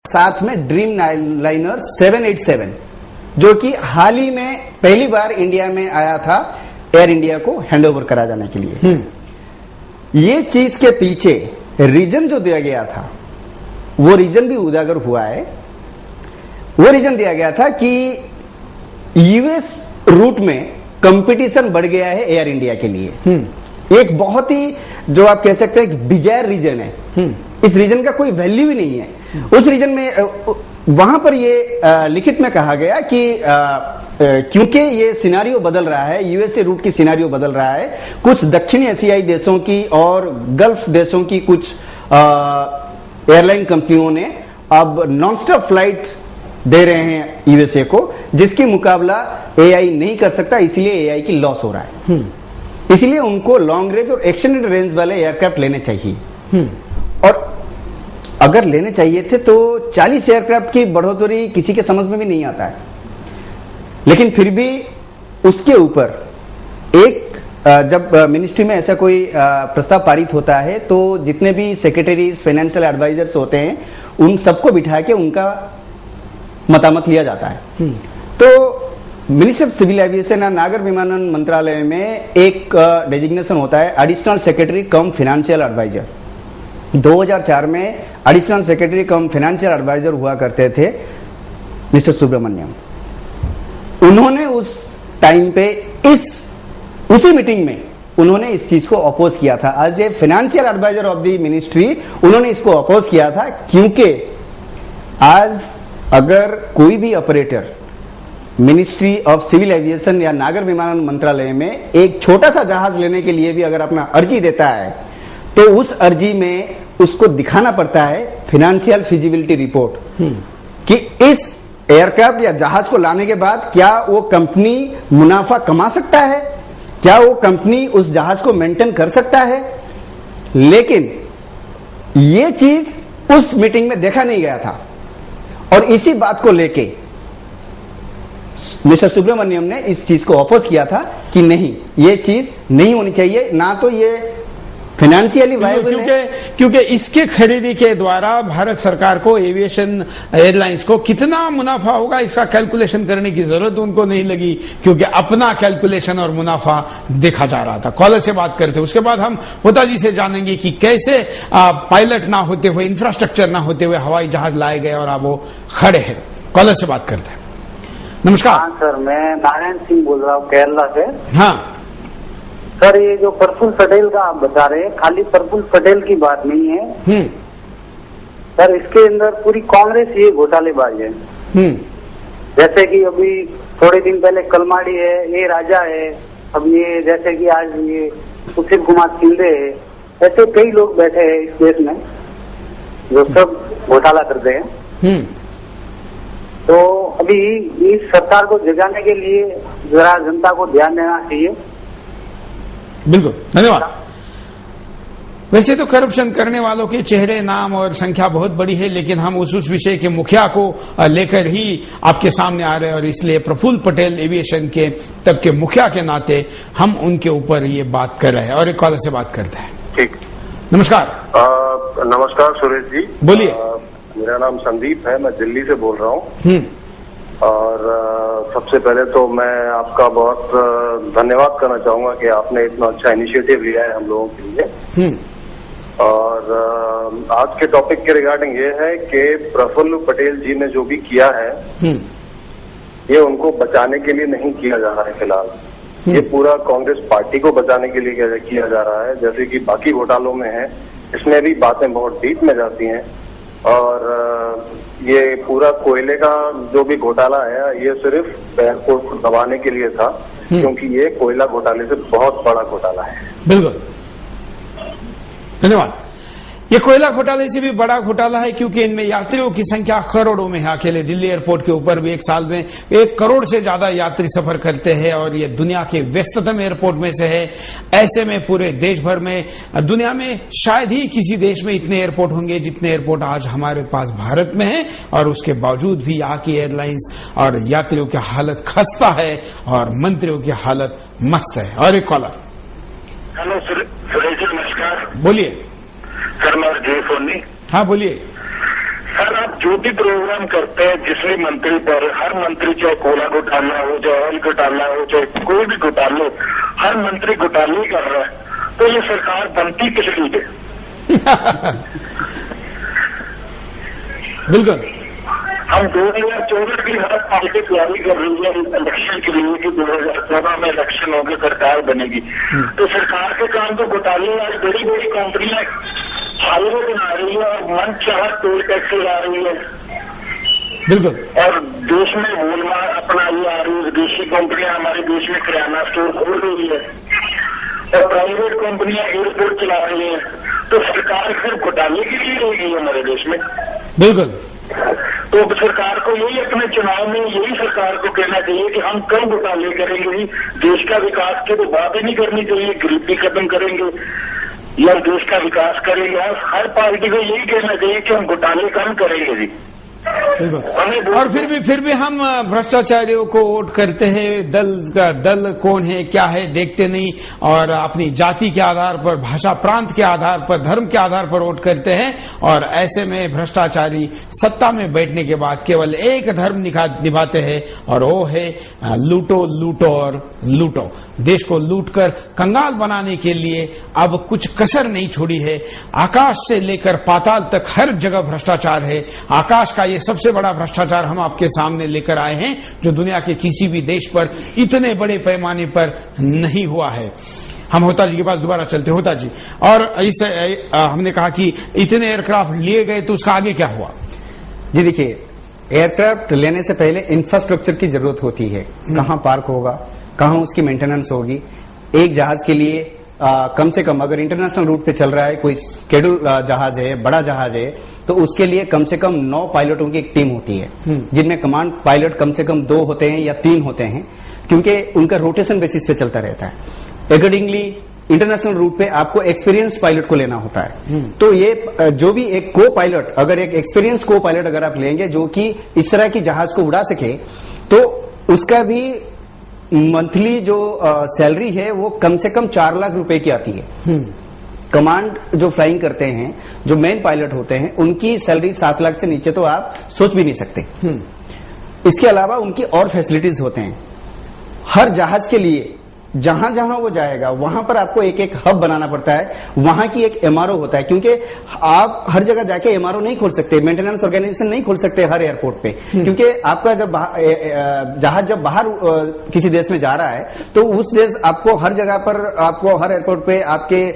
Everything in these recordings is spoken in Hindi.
साथ में ड्रीम लाइनर 787 जो कि हाल ही में पहली बार इंडिया में आया था एयर इंडिया को हैंडओवर करा जाने के लिए। ये चीज के पीछे रीजन जो दिया गया था वो रीजन भी उजागर हुआ है। वो रीजन दिया गया था कि यूएस रूट में कंपटीशन बढ़ गया है एयर इंडिया के लिए। एक बहुत ही जो आप कह सकते हैं बिजायर रीजन है। इस रीजन का कोई वैल्यू ही नहीं है। उस रीजन में वहां पर ये लिखित में कहा गया कि क्योंकि ये सिनारियो बदल रहा है, यूएसए रूट की सिनारियो बदल रहा है, कुछ दक्षिणी एशियाई देशों की और गल्फ देशों की कुछ एयरलाइन कंपनियों ने अब नॉनस्टॉप फ्लाइट दे रहे हैं यूएसए को, जिसकी मुकाबला एआई नहीं कर सकता, इसलिए एआई की लॉस हो रहा है। इसलिए उनको लॉन्ग रेंज और एक्सटेंडेड रेंज वाले एयरक्राफ्ट लेने चाहिए। और अगर लेने चाहिए थे तो 40 एयरक्राफ्ट की बढ़ोतरी किसी के समझ में भी नहीं आता है। लेकिन फिर भी उसके ऊपर एक जब मिनिस्ट्री में ऐसा कोई प्रस्ताव पारित होता है तो जितने भी सेक्रेटरीज, फाइनेंशियल एडवाइजर्स होते हैं उन सबको बिठा के उनका मतामत लिया जाता है। तो मिनिस्ट्री ऑफ सिविल एविएशन और नागर विमानन मंत्रालय में एक डेजिग्नेशन होता है एडिशनल सेक्रेटरी कम फाइनेंशियल एडवाइजर। 2004 में एडिशनल सेक्रेटरी कम फाइनेंशियल एडवाइजर हुआ करते थे मिस्टर सुब्रमण्यम। उन्होंने उस टाइम पे उसी मीटिंग में उन्होंने इस चीज को अपोज किया था। As a financial adviser of the ministry उन्होंने इसको अपोज किया था, क्योंकि आज अगर कोई भी operator ministry of civil aviation या नागर विमानन मंत्रालय में एक छोटा सा जहाज लेने के लिए भी अगर अपना अर्जी देता है तो उस अर्जी में उसको दिखाना पड़ता है फाइनेंशियल फिजिबिलिटी रिपोर्ट कि इस एयरक्राफ्ट या जहाज को लाने के बाद क्या वो कंपनी मुनाफा कमा सकता है, क्या वो कंपनी उस जहाज को मेंटेन कर सकता है। लेकिन ये चीज उस मीटिंग में देखा नहीं गया था और इसी बात को लेके मिस्टर सुब्रमण्यम ने इस चीज को अपोज किया था कि नहीं, ये चीज नहीं होनी चाहिए, ना तो ये फाइनेंशियली वायबल है। क्योंकि इसके खरीदी के द्वारा भारत सरकार को एविएशन एयरलाइंस को कितना मुनाफा होगा इसका कैलकुलेशन करने की जरूरत उनको नहीं लगी, क्योंकि अपना कैलकुलेशन और मुनाफा देखा जा रहा था। कॉलर से बात करते, उसके बाद हम होता जी से जानेंगे कि कैसे पायलट ना होते हुए, इंफ्रास्ट्रक्चर ना होते हुए हवाई जहाज लाए गए और अब वो खड़े हैं। कॉलर से बात करते हैं। नमस्कार। हाँ सर, मैं नारायण सिंह बोल रहा हूँ केरला से। हाँ सर, ये जो प्रफुल्ल पटेल का आप बता रहे हैं, खाली प्रफुल्ल पटेल की बात नहीं है सर, इसके अंदर पूरी कांग्रेस ये घोटालेबाज है। जैसे कि अभी थोड़े दिन पहले कलमाड़ी है, ये राजा है, अब ये जैसे कि आज ये सुशील कुमार शिंदे है, ऐसे कई लोग बैठे हैं इस देश में जो सब घोटाला करते हैं। तो अभी इस सरकार को जगाने के लिए जरा जनता को ध्यान देना चाहिए। बिल्कुल, धन्यवाद। वैसे तो करप्शन करने वालों के चेहरे, नाम और संख्या बहुत बड़ी है, लेकिन हम उस विषय के मुखिया को लेकर ही आपके सामने आ रहे हैं और इसलिए प्रफुल्ल पटेल एविएशन के तब के मुखिया के नाते हम उनके ऊपर ये बात कर रहे हैं। और एक कॉलर से बात करते हैं। ठीक, नमस्कार। नमस्कार सुरेश जी, बोलिए। मेरा नाम संदीप है, मैं दिल्ली से बोल रहा हूँ। और सबसे पहले तो मैं आपका बहुत धन्यवाद करना चाहूंगा कि आपने इतना अच्छा इनिशिएटिव लिया है हम लोगों के लिए। और आज के टॉपिक के रिगार्डिंग ये है कि प्रफुल्ल पटेल जी ने जो भी किया है ये उनको बचाने के लिए नहीं किया जा रहा है फिलहाल। ये पूरा कांग्रेस पार्टी को बचाने के लिए किया जा रहा है। जैसे कि बाकी घोटालों में है, इसमें भी बातें बहुत डीप में जाती हैं। और ये पूरा कोयले का जो भी घोटाला है ये सिर्फ एयरपोर्ट को दबाने के लिए था, क्योंकि ये कोयला घोटाले से बहुत बड़ा घोटाला है। बिल्कुल, धन्यवाद। ये कोयला घोटाले से भी बड़ा घोटाला है क्योंकि इनमें यात्रियों की संख्या करोड़ों में है। अकेले दिल्ली एयरपोर्ट के ऊपर भी एक साल में 1 करोड़ से ज्यादा यात्री सफर करते हैं और ये दुनिया के व्यस्ततम एयरपोर्ट में से है। ऐसे में पूरे देश भर में, दुनिया में शायद ही किसी देश में इतने एयरपोर्ट होंगे जितने एयरपोर्ट आज हमारे पास भारत में है। और उसके बावजूद भी यहाँ की एयरलाइंस और यात्रियों की हालत खस्ता है और मंत्रियों की हालत मस्त है। और एक कॉलर। हेलो सुरेश जी, नमस्कार। बोलिए सर, मैं जय सोनी। हाँ बोलिए सर। आप जो भी प्रोग्राम करते हैं जिस भी मंत्री पर, हर मंत्री चाहे कोला घोटाला हो, चाहे ऑयल घोटाला हो, चाहे कोई भी घोटाला हो, हर मंत्री घोटाले कर रहा है, तो ये सरकार बनती किस लिए? बिल्कुल। हम 2024 की हर पार्टी तैयारी कर रही है इलेक्शन के लिए कि 2014 में इलेक्शन होकर सरकार बनेगी। तो सरकार के काम तो घोटाले, आज बड़ी बड़ी कंपनियां हाईवे बना रही है और मन चाह टोल टैक्स ला रही है। बिल्कुल। और देश में वोलमार्ट अपना ये आ रही है, विदेशी कंपनियां हमारे देश में किराना स्टोर खोल रही है और प्राइवेट कंपनियां एयरपोर्ट चला रही है। तो सरकार सिर्फ घोटाले के लिए रहेगी हमारे देश में। बिल्कुल। तो सरकार को यही अपने चुनाव में यही सरकार को कहना चाहिए कि हम कम घोटाले करेंगे, देश का विकास की तो बात ही नहीं करनी चाहिए, गरीबी खत्म करेंगे या देश का विकास करेंगे। हर पार्टी को यही कहना चाहिए कि हम घोटाले कम करेंगे जी। और फिर भी हम भ्रष्टाचारियों को वोट करते हैं। दल कौन है क्या है देखते नहीं, और अपनी जाति के आधार पर, भाषा प्रांत के आधार पर, धर्म के आधार पर वोट करते हैं। और ऐसे में भ्रष्टाचारी सत्ता में बैठने के बाद केवल एक धर्म निभाते हैं, और वो है लूटो लूटो और लूटो। देश को लूटकर कंगाल बनाने के लिए अब कुछ कसर नहीं छोड़ी है। आकाश से लेकर पाताल तक हर जगह भ्रष्टाचार है। आकाश का ये सबसे बड़ा भ्रष्टाचार हम आपके सामने लेकर आए हैं, जो दुनिया के किसी भी देश पर इतने बड़े पैमाने पर नहीं हुआ है। हम होता जी के पास दोबारा चलते। होता जी, और इस हमने कहा कि इतने एयरक्राफ्ट लिए गए, तो उसका आगे क्या हुआ? जी देखिए, एयरक्राफ्ट लेने से पहले इंफ्रास्ट्रक्चर की जरूरत होती है। कहाँ पार्क होगा, कहाँ उसकी मेंटेनेंस होगी। एक जहाज के लिए कम से कम अगर इंटरनेशनल रूट पे चल रहा है, कोई शेड्यूल जहाज है, बड़ा जहाज है, तो उसके लिए कम से कम 9 पायलटों की एक टीम होती है, जिनमें कमांड पायलट कम से कम 2 होते हैं या 3 होते हैं, क्योंकि उनका रोटेशन बेसिस पे चलता रहता है। अकॉर्डिंगली इंटरनेशनल रूट पे आपको एक्सपीरियंस पायलट को लेना होता है। तो ये जो भी एक को पायलट, अगर एक एक्सपीरियंस को पायलट अगर आप लेंगे जो कि इस तरह की जहाज को उड़ा सके, तो उसका भी मंथली जो सैलरी है वो कम से कम 4 लाख रुपए की आती है। कमांड जो फ्लाइंग करते हैं, जो मेन पायलट होते हैं, उनकी सैलरी 7 लाख से नीचे तो आप सोच भी नहीं सकते। इसके अलावा उनकी और फैसिलिटीज होते हैं। हर जहाज के लिए जहां जहां वो जाएगा वहां पर आपको एक एक हब बनाना पड़ता है। वहां की एक एमआरओ होता है, क्योंकि आप हर जगह जाके एमआरओ नहीं खोल सकते, मेंटेनेंस ऑर्गेनाइजेशन नहीं खोल सकते हर एयरपोर्ट पे, क्योंकि आपका जब जहाज जब बाहर किसी देश में जा रहा है, तो उस देश आपको हर जगह पर, आपको हर एयरपोर्ट पे आपके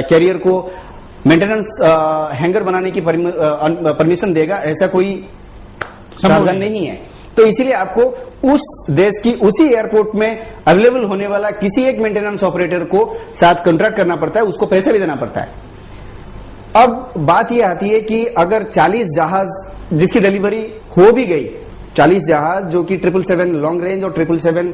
कैरियर को मेंटेनेंस हैंगर बनाने की परमिशन देगा, ऐसा कोई प्रावधान नहीं है। तो इसीलिए आपको उस देश की उसी एयरपोर्ट में अवेलेबल होने वाला किसी एक मेंटेनेंस ऑपरेटर को साथ कॉन्ट्रैक्ट करना पड़ता है, उसको पैसे भी देना पड़ता है। अब बात यह आती है कि अगर 40 जहाज जिसकी डिलीवरी हो भी गई, 40 जहाज जो कि 777 लॉन्ग रेंज और 777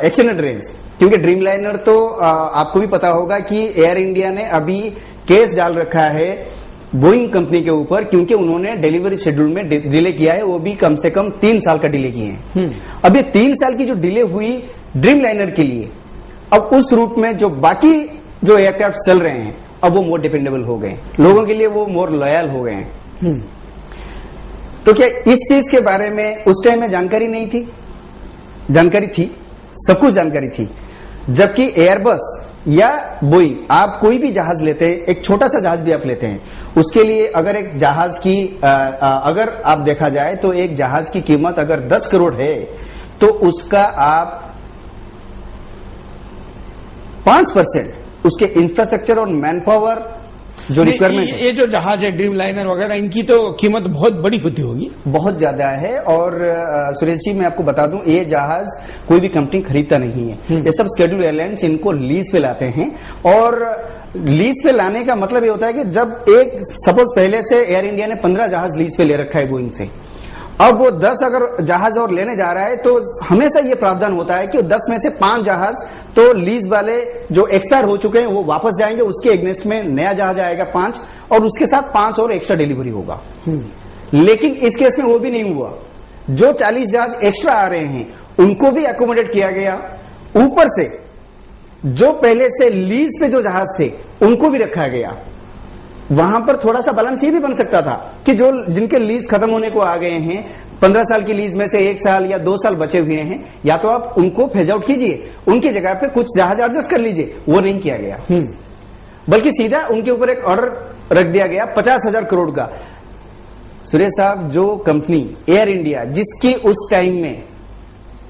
एक्सटेंडेड रेंज, क्योंकि ड्रीमलाइनर तो आपको भी पता होगा कि एयर इंडिया ने अभी केस डाल रखा है बोइंग कंपनी के ऊपर, क्योंकि उन्होंने डिलीवरी शेड्यूल में डिले किया है, वो भी कम से कम 3 साल का डिले किए हैं। अब ये 3 साल की जो डिले हुई ड्रीमलाइनर के लिए, अब उस रूट में जो बाकी जो एयरक्राफ्ट चल रहे हैं, अब वो मोर डिपेंडेबल हो गए, लोगों के लिए वो मोर लॉयल हो गए हैं। तो क्या इस चीज के बारे में उस टाइम में जानकारी नहीं थी? जानकारी थी, सब कुछ जानकारी थी। जबकि एयरबस या बोइंग, आप कोई भी जहाज लेते हैं, एक छोटा सा जहाज भी आप लेते हैं, उसके लिए अगर एक जहाज की अगर आप देखा जाए तो एक जहाज की कीमत अगर 10 करोड़ है, तो उसका आप 5% उसके इंफ्रास्ट्रक्चर और मैन पावर जो रिक्वायरमेंट है, ये जो जहाज है ड्रीमलाइनर वगैरह, इनकी तो कीमत बहुत बड़ी होती होगी। बहुत ज्यादा है। और सुरेश जी, मैं आपको बता दूं, ये जहाज कोई भी कंपनी खरीदता नहीं है, ये सब शेड्यूल एयरलाइंस इनको लीज पे लाते हैं। और लीज पे लाने का मतलब ये होता है कि जब एक सपोज पहले से एयर इंडिया ने 15 जहाज लीज पे ले रखा है बोइंग से, अब वो 10 अगर जहाज और लेने जा रहा है, तो हमेशा ये प्रावधान होता है कि 10 में से 5 जहाज तो लीज वाले जो एक्सपायर हो चुके हैं वो वापस जाएंगे, उसके एग्नेस्ट में नया जहाज आएगा 5, और उसके साथ 5 और एक्स्ट्रा डिलीवरी होगा। लेकिन इस केस में वो भी नहीं हुआ। जो 40 जहाज एक्स्ट्रा आ रहे हैं उनको भी एकोमोडेट किया गया, ऊपर से जो पहले से लीज पे जो जहाज थे उनको भी रखा गया। वहां पर थोड़ा सा बैलेंस ये भी बन सकता था कि जो जिनके लीज खत्म होने को आ गए हैं, 15 साल की लीज में से 1 साल या 2 साल बचे हुए हैं, या तो आप उनको फेज आउट कीजिए, उनकी जगह पे कुछ जहाज एडजस्ट कर लीजिए। वो नहीं किया गया, बल्कि सीधा उनके ऊपर एक ऑर्डर रख दिया गया 50,000 करोड़ का। सुरेश साहब, जो कंपनी एयर इंडिया, जिसकी उस टाइम में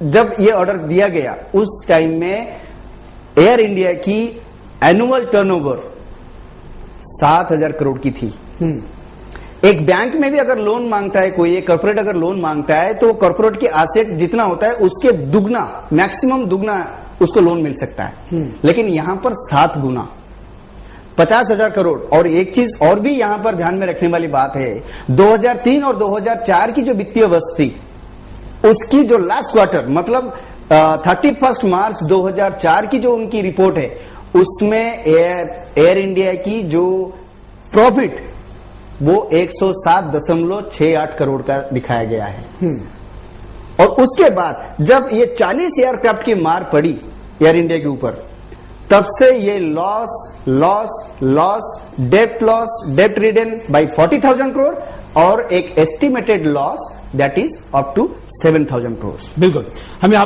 जब ये ऑर्डर दिया गया, उस टाइम में एयर इंडिया की एनुअल टर्नओवर 7,000 करोड़ की थी। एक बैंक में भी अगर लोन मांगता है कोई, एक कॉर्पोरेट अगर लोन मांगता है, तो कॉर्पोरेट की एसेट जितना होता है उसके दुगना, मैक्सिमम दुगना उसको लोन मिल सकता है। लेकिन यहां पर 7 गुना 50,000 करोड़। और एक चीज और भी यहां पर ध्यान में रखने वाली बात है, 2003 और 2004 की जो वित्तीय वर्ष थी, उसकी जो लास्ट क्वार्टर, मतलब 31 मार्च 2004 की जो उनकी रिपोर्ट है, उसमें एयर इंडिया की जो प्रॉफिट वो 107.68 करोड़ का दिखाया गया है। और उसके बाद जब ये 40 एयरक्राफ्ट की मार पड़ी एयर इंडिया के ऊपर, तब से ये loss, debt ridden by 40,000 crore और एक estimated loss that is up to 7,000 crore. बिल्कुल, हमें